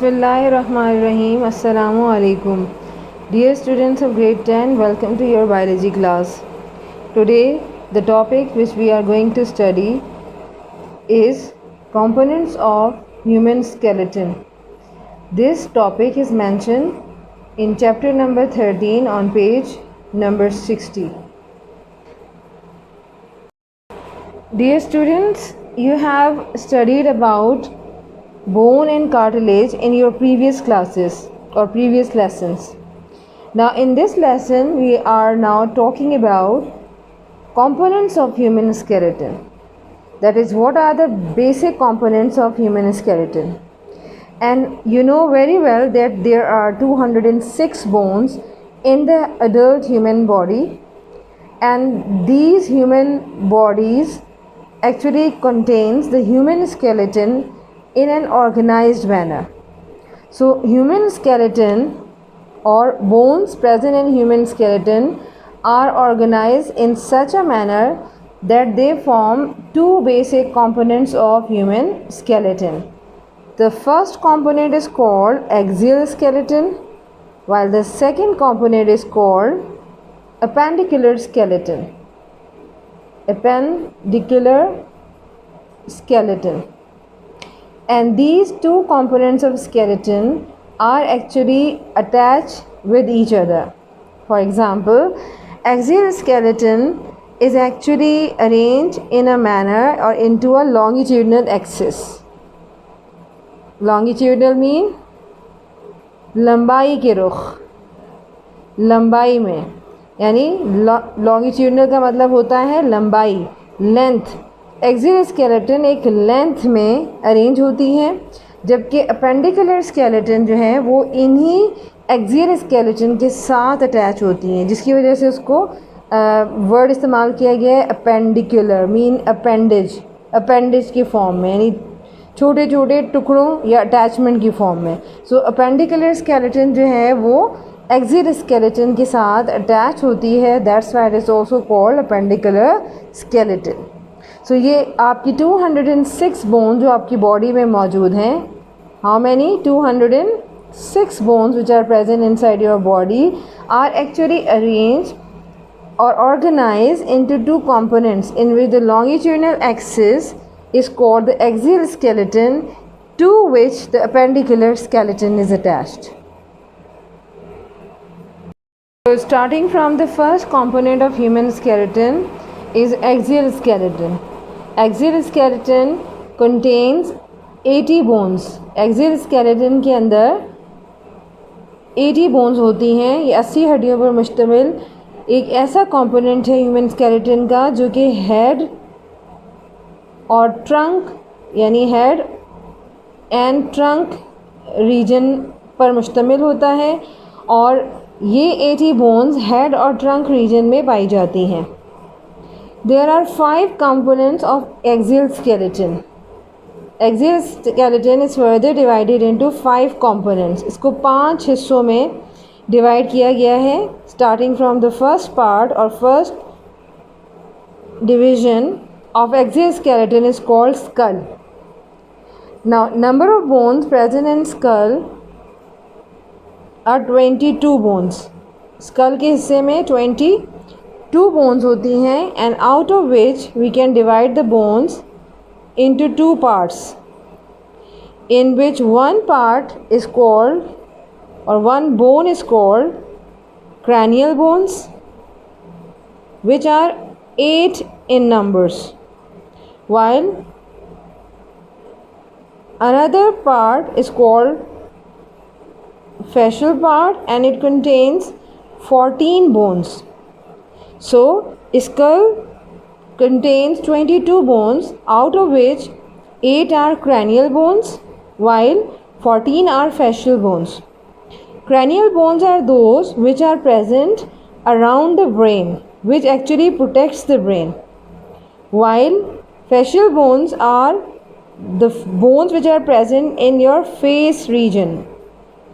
Bismillahirrahmanirrahim. Assalamu alaikum. Dear students of grade 10, welcome to your biology class. Today, the topic which we are going to study is components of human skeleton. This topic is mentioned in chapter number 13 on page number 60. Dear students, you have studied about bone and cartilage in your previous classes or previous lessons. Now in this lesson we are now talking about components of human skeleton. That is, what are the basic components of human skeleton. And you know very well that there are 206 bones in the adult human body, and these human bodies actually contains the human skeleton in an organized manner. So human skeleton or bones present in human skeleton are organized in such a manner that they form two basic components of human skeleton. The first component is called axial skeleton, while the second component is called appendicular skeleton. Appendicular skeleton. And these two components of skeleton are actually attached with each other. For example, axial skeleton is actually arranged in a manner or into a longitudinal axis. Longitudinal mean लंबाई के रुख, लंबाई में, यानी longitudinal का मतलब होता है लंबाई, लेंथ. एक्सियल स्केलेटन एक लेंथ में अरेंज होती है, जबकि अपेंडिकुलर स्केलेटन जो है वो इन्हीं एक्सियल स्केलेटन के साथ अटैच होती हैं, जिसकी वजह से उसको वर्ड इस्तेमाल किया गया है अपेंडिकुलर, मीन अपेंडेज, अपेंडेज की फॉर्म में, यानी छोटे छोटे टुकड़ों या अटैचमेंट की फॉर्म में. सो अपेंडिकुलर स्केलेटन जो है वो एक्सियल स्केलेटन के साथ अटैच होती है. That's why it is also called appendicular skeleton. So ये आपकी 206 बोन जो आपकी बॉडी में मौजूद हैं. How many? 206 bones which are present inside your body are actually arranged or organized into two components in which the longitudinal axis is called the axial skeleton, to which the appendicular skeleton is attached. So starting from the first component of human skeleton is axial skeleton. Axial skeleton contains 80 bones. Axial skeleton के अंदर 80 bones होती हैं. ये 80 हड्डियों पर मुश्तमिल एक ऐसा कंपोनेंट है ह्यूमन स्केलेटन का जो कि हेड और ट्रंक, यानी हेड एंड ट्रंक रीजन पर मुश्तमिल होता है, और ये 80 बोन्स हेड और ट्रंक रीजन में पाई जाती हैं. There are 5 components of axial skeleton. Axial skeleton is further divided into 5 components. इसको 5 हिस्सों में डिवाइड किया गया है. Starting from the first part और first division of axial skeleton is called skull. Now number of bones present in skull are 22 bones. skull के हिस्से में 22 bones होती हैं, and out of which we can divide the bones into 2 parts, in which one part is called, or one bone is called cranial bones, which are 8 in numbers, while another part is called fascial part, and it contains 14 bones. So skull contains 22 bones, out of which 8 are cranial bones while 14 are fascial bones. Cranial bones are those which are present around the brain, which actually protects the brain, while fascial bones are the bones which are present in your face region,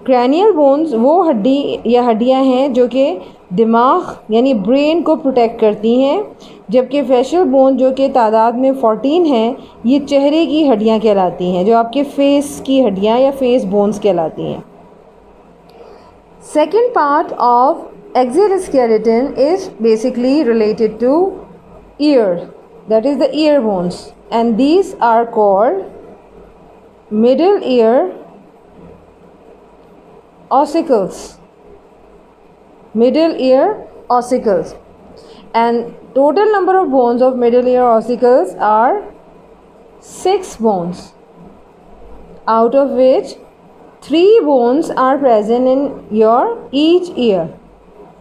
cranial bones वो हड्डी या हड्डियां हैं जो कि दिमाग यानी brain को प्रोटेक्ट करती हैं, जबकि फेशियल बोन जो कि तादाद में 14 हैं, ये चेहरे की हड्डियां कहलाती हैं, जो आपके फेस की हड्डियां या फेस बोन्स कहलाती हैं. Second part of axial skeleton is basically related to ear, that is the ear bones, and these are called middle ear ossicles. Middle ear ossicles, and total number of bones of middle ear ossicles are 6 bones, out of which 3 bones are present in your each ear,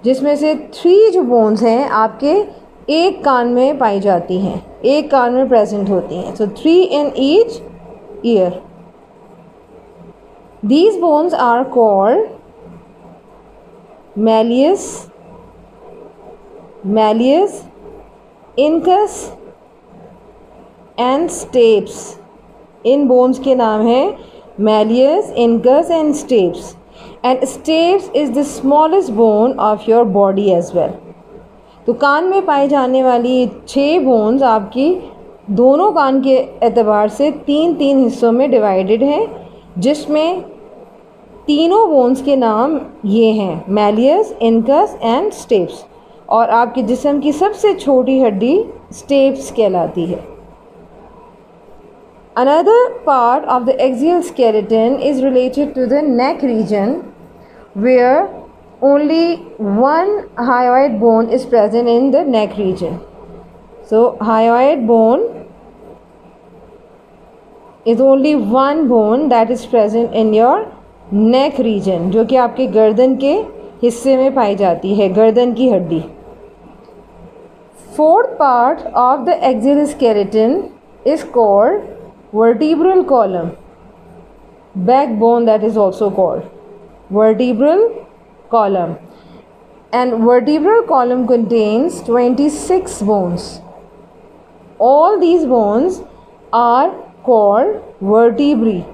जिसमें से 3 जो bones हैं आपके एक कान में पाई जाती हैं, एक कान में प्रेजेंट होती हैं. So 3 in each ear. These bones are called malleus, incus and stapes. इन बोन्स के नाम हैं malleus, incus and stapes. And stapes is the smallest bone of your body as well. तो कान में पाई जाने वाली 6 बोन्स आपकी दोनों कान के एतबार से 3-3 हिस्सों में डिवाइडेड हैं, जिसमें तीनों बोन्स के नाम ये हैं malleus, incus एंड स्टेप्स. और आपके जिस्म की सबसे छोटी हड्डी स्टेप्स कहलाती है. Another part of the axial skeleton is related to the neck region, where only one hyoid bone is present in the neck region. So hyoid bone is only one bone that is present in your neck region, जो कि आपके गर्दन के हिस्से में पाई जाती है, गर्दन की हड्डी. Fourth part of the axial skeleton is called vertebral column. Backbone, that is also called vertebral column, and vertebral column contains 26 bones. All these bones are called vertebrae.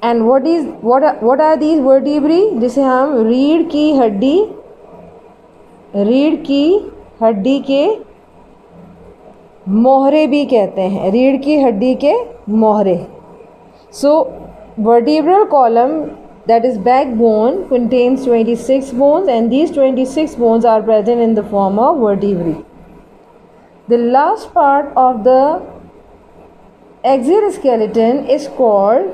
And what are these vertebrae? जिसे हम रीढ़ की हड्डी के मोहरे भी कहते हैं, रीढ़ की हड्डी के मोहरे. So vertebral column, that is backbone, contains 26 bones, and these 26 bones are present in the form of vertebrae. The last part of the axial skeleton is called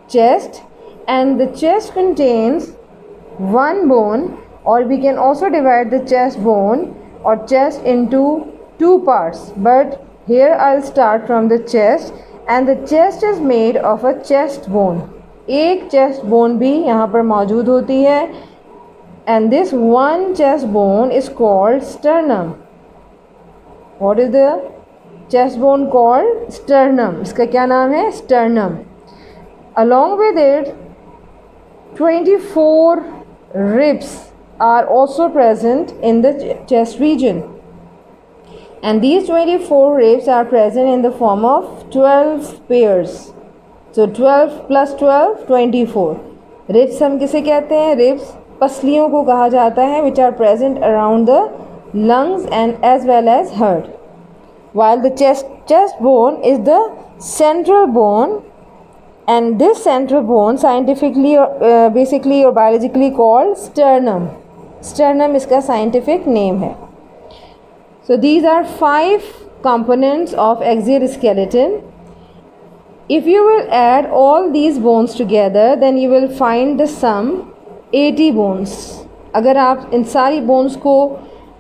chest, and the chest contains one bone, or we can also divide the chest bone or chest into 2 parts, but here I'll start from the chest, and the chest is made of a chest bone. एक chest bone भी यहाँ पर मौजूद होती है, and this one chest bone is called sternum. What is the chest bone called? Sternum. इसका क्या नाम है? Sternum. Along with it 24 ribs are also present in the chest region, and these 24 ribs are present in the form of 12 pairs. So 12 plus 12 24. Ribs हम किसे कहते हैं? Ribs पसलियों को कहा जाता है, which are present around the lungs and as well as heart. While the chest bone is the central bone, and this central bone scientifically basically or biologically called sternum. Sternum इसका scientific name है. So these are 5 components of axial skeleton. If you will add all these bones together, then you will find the sum 80 bones. अगर आप इन सारी bones को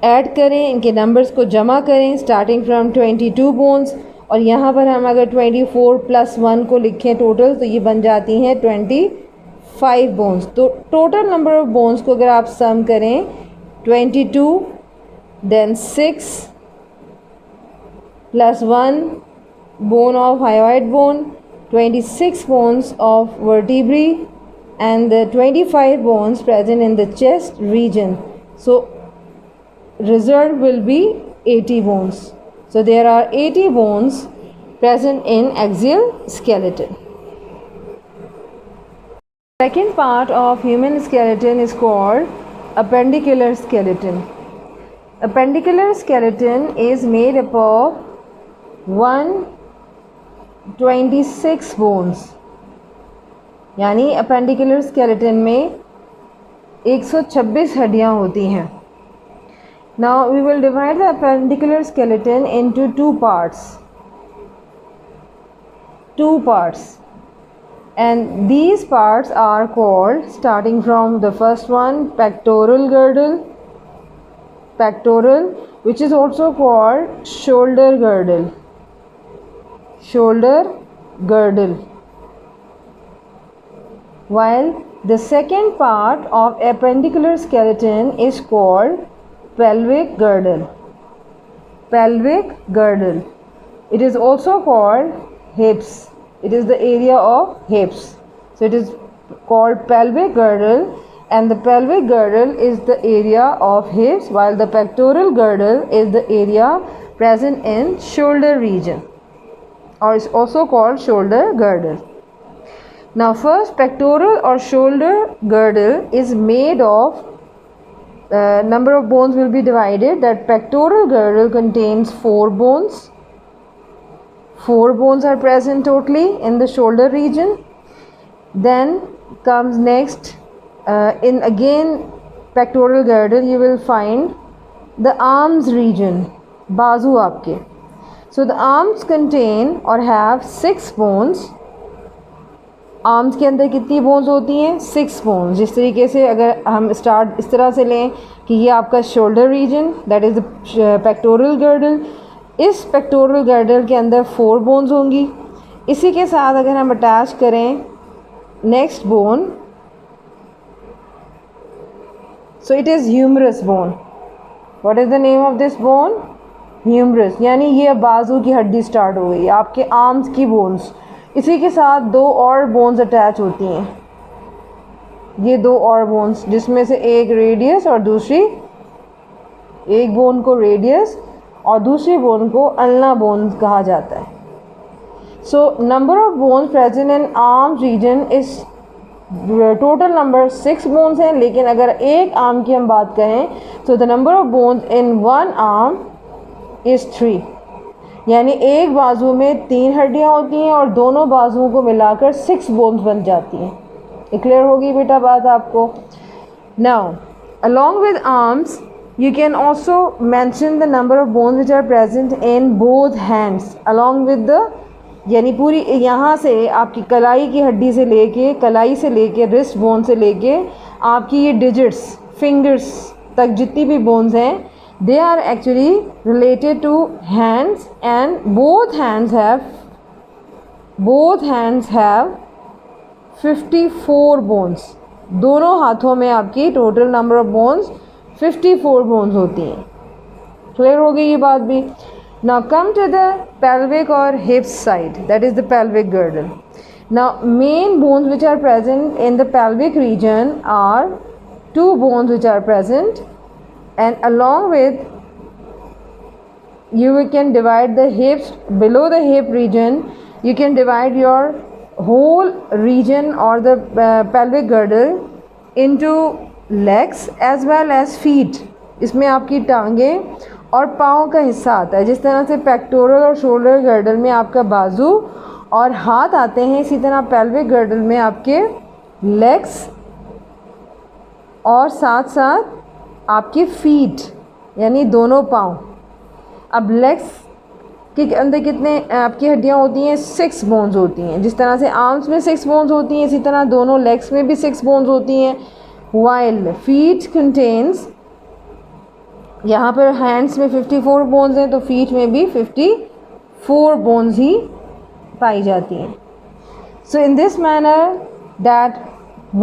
add करें, इनके numbers को जमा करें, स्टार्टिंग फ्रॉम 22 बोन्स, और यहाँ पर हम अगर 24 + 1 को लिखें टोटल, तो ये बन जाती हैं 25 बोन्स. तो टोटल नंबर ऑफ बोन्स को अगर आप सम करें 22, then 6 + 1 bone of hyoid bone, 26 bones of vertebrae, and the 25 bones present in the chest region. So result will be 80 bones. So there are 80 bones present in axial skeleton. Second part of human skeleton is called appendicular skeleton. Appendicular skeleton is made up of 126 bones. यानी appendicular skeleton में 126 हड्डियाँ होती हैं. Now we will divide the appendicular skeleton into two parts. And these parts are called, starting from the first one, pectoral girdle, which is also called shoulder girdle. While the second part of appendicular skeleton is called pelvic girdle. It is also called hips. It is the area of hips. So it is called pelvic girdle, and the pelvic girdle is the area of hips, while the pectoral girdle is the area present in shoulder region, or is also called shoulder girdle. Now first, pectoral or shoulder girdle is made of number of bones will be divided. That pectoral girdle contains 4 bones. 4 bones are present totally in the shoulder region. Then comes next, in again pectoral girdle, you will find the arms region, bazu आपके. So the arms contain or have 6 bones. Arms के अंदर कितनी bones होती हैं? 6 bones. जिस तरीके से अगर हम स्टार्ट इस तरह से लें कि ये आपका shoulder region, that is the pectoral girdle. इस पेक्टोरल गर्डल के अंदर 4 बोन्स होंगी. इसी के साथ अगर हम अटैच करें next bone, so it is humerus bone. What is the name of this bone? Humerus. यानी ये बाजू की हड्डी स्टार्ट हो गई, आपके आर्म्स की बोन्स. इसी के साथ 2 और बोन्स अटैच होती हैं. ये 2 और बोन्स, जिसमें से एक रेडियस और दूसरी, एक बोन को रेडियस और दूसरी बोन को अल्ना बोन कहा जाता है. So number of bones present in arms region is total number 6 bones हैं. लेकिन अगर एक आर्म की हम बात करें तो the number of bones in one arm is 3. यानी एक बाजू में 3 हड्डियाँ होती हैं और दोनों बाजुओं को मिलाकर 6 बोन्स बन जाती हैं. ये क्लियर होगी बेटा बात आपको? Now along with arms you can also mention the number of bones which are present in both hands along with the, यानी पूरी यहाँ से आपकी कलाई की हड्डी से लेके, कलाई से लेके, रिस्ट बोन से लेके आपकी ये डिजिट्स, फिंगर्स तक जितनी भी बोन्स हैं, they are actually related to hands, and both hands have 54 bones. दोनों हाथों में आपकी total number of bones 54 bones होती हैं. क्लियर हो गई ये बात भी? Now come to the pelvic or hips side, that is the pelvic girdle. Now main bones which are present in the pelvic region are 2 bones which are present, and along with you can divide the hips. Below the hip region you can divide your whole region or the pelvic girdle into legs as well as feet. इसमें आपकी टांगें और पाँव का हिस्सा आता है. जिस तरह से पेक्टोरल और शोल्डर गर्डल में आपका बाजू और हाथ आते हैं, इसी तरह पेल्विक गर्डल में आपके लेग्स और साथ साथ आपके फीट यानी दोनों पाँव. अब लेग्स के अंदर कितने आपकी हड्डियाँ होती हैं? 6 बोन्स होती हैं. जिस तरह से आर्म्स में 6 बोन्स होती हैं, इसी तरह दोनों लेग्स में भी 6 बोन्स होती हैं. वाइल फीट कंटेन्स, यहाँ पर हैंड्स में 54 बोन्स हैं, तो फीट में भी 54 बोन्स ही पाई जाती हैं. So in this manner that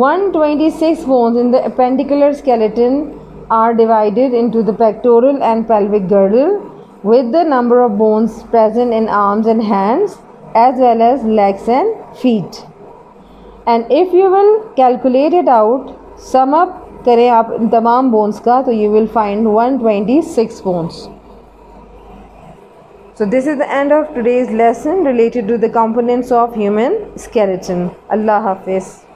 126 bones in the appendicular skeleton are divided into the pectoral and pelvic girdle, with the number of bones present in arms and hands as well as legs and feet. And if you will calculate it out, sum up करें आप इन तमाम bones का, तो you will find 126 bones. So this is the end of today's lesson related to the components of human skeleton. Allah Hafiz.